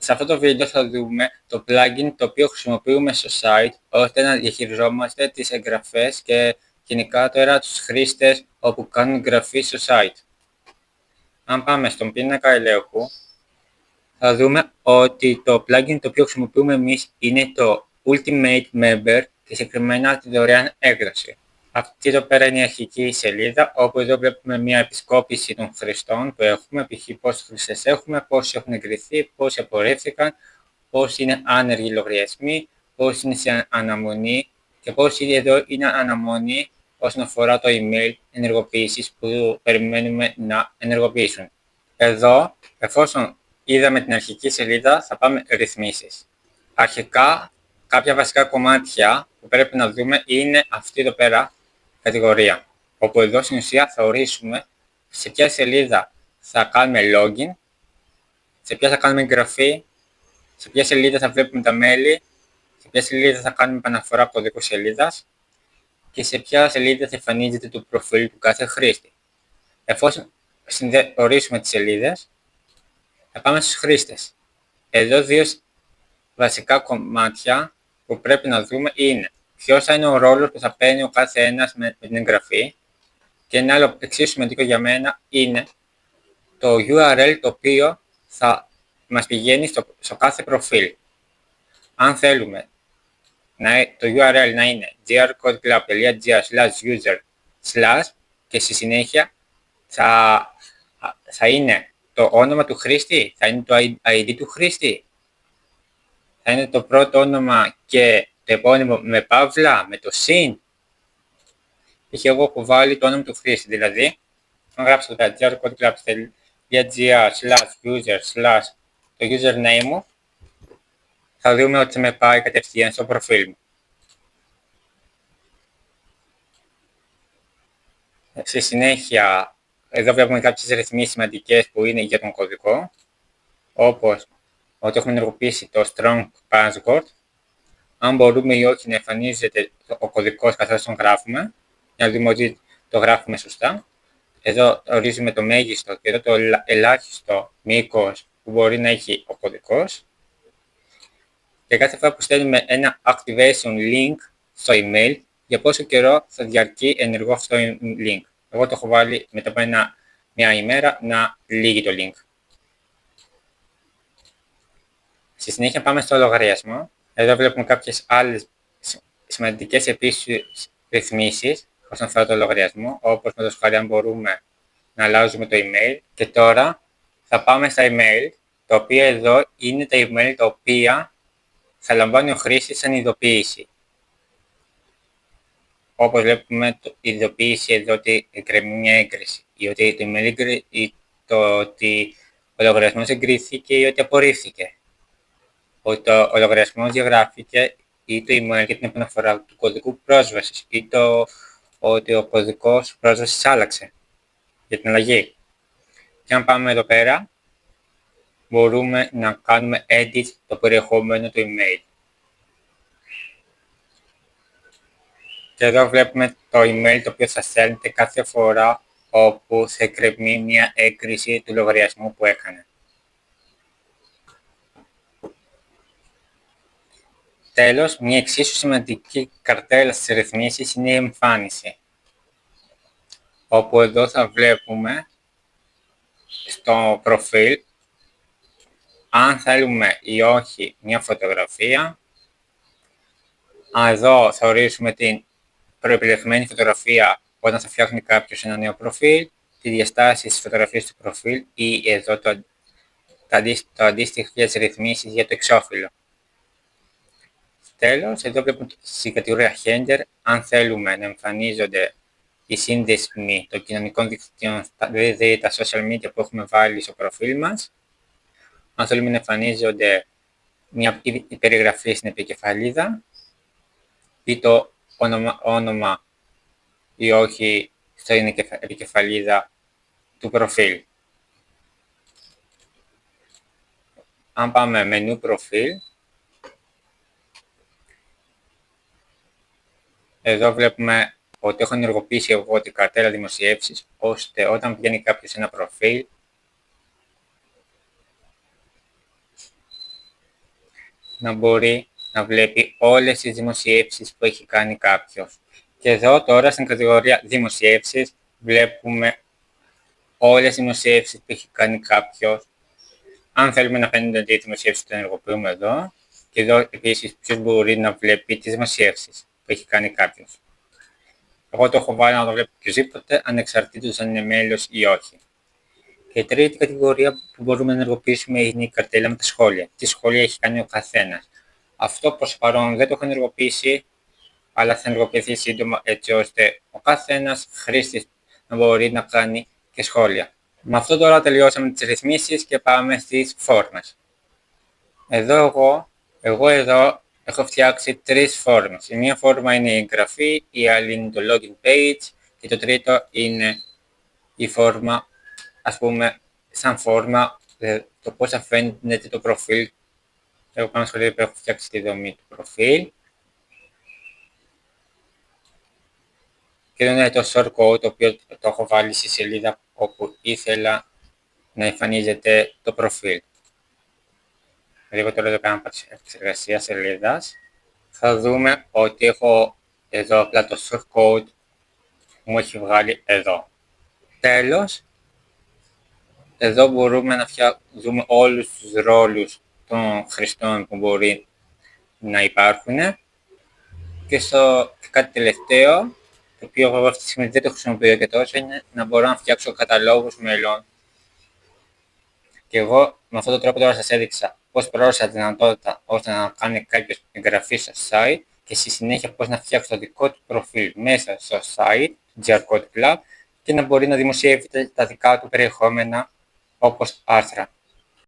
Σε αυτό το βίντεο θα δούμε το plugin το οποίο χρησιμοποιούμε στο site ώστε να διαχειριζόμαστε τις εγγραφές και γενικά τώρα τους χρήστες όπου κάνουν εγγραφή στο site. Αν πάμε στον πίνακα ελέγχου, θα δούμε ότι το plugin το οποίο χρησιμοποιούμε εμείς είναι το Ultimate Member και συγκεκριμένα τη δωρεάν έκδοση. Αυτή εδώ πέρα είναι η αρχική σελίδα, όπου εδώ βλέπουμε μια επισκόπηση των χρηστών που έχουμε, π.χ. πόσους χρήστες έχουμε, πόσοι έχουν εγκριθεί, πόσοι απορρίφθηκαν, πόσοι είναι άνεργοι λογαριασμοί, πόσοι είναι σε αναμονή και πόσοι εδώ είναι αναμονή όσον αφορά το email ενεργοποίησης που περιμένουμε να ενεργοποιήσουν. Εδώ, εφόσον είδαμε την αρχική σελίδα, θα πάμε ρυθμίσεις. Αρχικά, κάποια βασικά κομμάτια που πρέπει να δούμε είναι αυτή εδώ πέρα κατηγορία, όπου εδώ στην ουσία θα ορίσουμε σε ποια σελίδα θα κάνουμε login, σε ποια θα κάνουμε εγγραφή, σε ποια σελίδα θα βλέπουμε τα μέλη, σε ποια σελίδα θα κάνουμε επαναφορά κωδικού σελίδας και σε ποια σελίδα θα εμφανίζεται το προφίλ του κάθε χρήστη. Εφόσον ορίσουμε τις σελίδες, θα πάμε στους χρήστες. Εδώ δύο βασικά κομμάτια που πρέπει να δούμε είναι ποιος θα είναι ο ρόλος που θα παίρνει ο κάθε ένας με την εγγραφή και ένα άλλο εξίσου σημαντικό για μένα είναι το URL το οποίο θα μας πηγαίνει στο κάθε προφίλ. Αν θέλουμε το URL να είναι grcodeclub.gr/user/ και στη συνέχεια θα είναι το όνομα του χρήστη, θα είναι το ID του χρήστη, θα είναι το πρώτο όνομα και το επώνυμο με παύλα, με το συν. Και εγώ έχω βάλει το όνομα του χρήστη, δηλαδή αν γράψω το grcodeclub.gr/user/ το username μου, θα δούμε ότι με πάει κατευθείαν στο προφίλ μου. Στη συνέχεια, εδώ βλέπουμε κάποιες ρυθμίσεις σημαντικές που είναι για τον κωδικό, όπως ότι έχουμε ενεργοποιήσει το strong password, αν μπορούμε ή όχι να εμφανίζεται ο κωδικός καθώς τον γράφουμε, για να δούμε ότι το γράφουμε σωστά. Εδώ ορίζουμε το μέγιστο και εδώ το ελάχιστο μήκος που μπορεί να έχει ο κωδικός. Και κάθε φορά που στέλνουμε ένα activation link στο email, για πόσο καιρό θα διαρκεί ενεργό αυτό το link. Εγώ το έχω βάλει μετά από μια ημέρα να λύγει το link. Στη συνέχεια πάμε στο λογαριασμό. Εδώ βλέπουμε κάποιες άλλες σημαντικές επίσης ρυθμίσεις όσον αφορά το λογαριασμό, όπως με το σχάρι αν μπορούμε να αλλάζουμε το email. Και τώρα θα πάμε στα email, τα οποία εδώ είναι τα email τα οποία θα λαμβάνει ο χρήστης σαν ειδοποίηση. Όπως βλέπουμε, η ειδοποίηση εδώ ότι εκκρεμεί μια έγκριση, ή ότι το email ή το ότι ο λογαριασμός εγκρίθηκε ή ότι απορρίφθηκε. Ότι ο λογαριασμός διαγράφηκε ή το email για την επαναφορά του κωδικού πρόσβασης ή ότι ο κωδικός πρόσβασης άλλαξε για την αλλαγή. Και αν πάμε εδώ πέρα, μπορούμε να κάνουμε edit το περιεχόμενο του email. Και εδώ βλέπουμε το email το οποίο θα στέλνετε κάθε φορά όπου θα εκκρεμεί μια έγκριση του λογαριασμού που έκανε. Τέλος, μια εξίσου σημαντική καρτέλα στις ρυθμίσεις είναι η εμφάνιση. Όπου εδώ θα βλέπουμε στο προφίλ αν θέλουμε ή όχι μια φωτογραφία. Εδώ θα ορίσουμε την προεπιλεγμένη φωτογραφία όταν θα φτιάχνει κάποιος ένα νέο προφίλ, τη διαστάση της φωτογραφίας του προφίλ ή εδώ το αντίστοιχες ρυθμίσεις για το εξώφυλλο. Τέλος, εδώ βλέπουμε στην κατηγορία Header, αν θέλουμε να εμφανίζονται οι σύνδεσμοι των κοινωνικών δικτύων, δηλαδή τα social media που έχουμε βάλει στο προφίλ μας, αν θέλουμε να εμφανίζονται μια περιγραφή στην επικεφαλίδα ή το όνομα ή όχι στην επικεφαλίδα του προφίλ. Αν πάμε μενού προφίλ, εδώ βλέπουμε ότι έχω ενεργοποιήσει εγώ την καρτέλα δημοσιεύσεις, ώστε όταν βγαίνει κάποιος σε ένα προφίλ, να μπορεί να βλέπει όλες τις δημοσιεύσεις που έχει κάνει κάποιος. Και εδώ τώρα στην κατηγορία δημοσιεύσεις βλέπουμε όλες τις δημοσιεύσεις που έχει κάνει κάποιος. Αν θέλουμε να φαίνονται οι δημοσιεύσεις, το ενεργοποιούμε εδώ. Και εδώ επίσης ποιος μπορεί να βλέπει τις δημοσιεύσεις που έχει κάνει κάποιος. Εγώ το έχω βάλει να το βλέπει οποιοδήποτε, ανεξαρτήτως αν είναι μέλος ή όχι. Και η τρίτη κατηγορία που μπορούμε να ενεργοποιήσουμε είναι η καρτέλα με τα σχόλια. Τι σχόλια έχει κάνει ο καθένας. Αυτό προς παρόν δεν το έχω ενεργοποιήσει, αλλά θα ενεργοποιηθεί σύντομα έτσι ώστε ο καθένας χρήστης να μπορεί να κάνει και σχόλια. Με αυτό τώρα τελειώσαμε τις ρυθμίσεις και πάμε στις φόρμες. Εγώ έχω φτιάξει τρεις φόρμες. Η μία φόρμα είναι η εγγραφή, η άλλη είναι το login page και το τρίτο είναι η φόρμα, ας πούμε, σαν φόρμα, το πώς θα φαίνεται το προφίλ. Εγώ πάνω σχολείο που έχω φτιάξει τη δομή του προφίλ. Και εδώ είναι το shortcode, το οποίο το έχω βάλει στη σελίδα όπου ήθελα να εμφανίζεται το προφίλ. Δηλαδή τώρα εδώ κάνω επεξεργασία σελίδας. Θα δούμε ότι έχω εδώ απλά το shortcode που μου έχει βγάλει εδώ. Τέλος, εδώ μπορούμε να δούμε όλους τους ρόλους των χρηστών που μπορεί να υπάρχουν. Και κάτι τελευταίο, το οποίο εγώ αυτή τη στιγμή δεν το χρησιμοποιώ και τόσο, είναι να μπορώ να φτιάξω καταλόγους μελών. Και εγώ με αυτόν τον τρόπο τώρα σας έδειξα πώς προώρισα τη δυνατότητα ώστε να κάνει κάποιος εγγραφή στο site και στη συνέχεια πώς να φτιάξει το δικό του προφίλ μέσα στο site, GRCode Club, και να μπορεί να δημοσιεύει τα δικά του περιεχόμενα όπως άρθρα.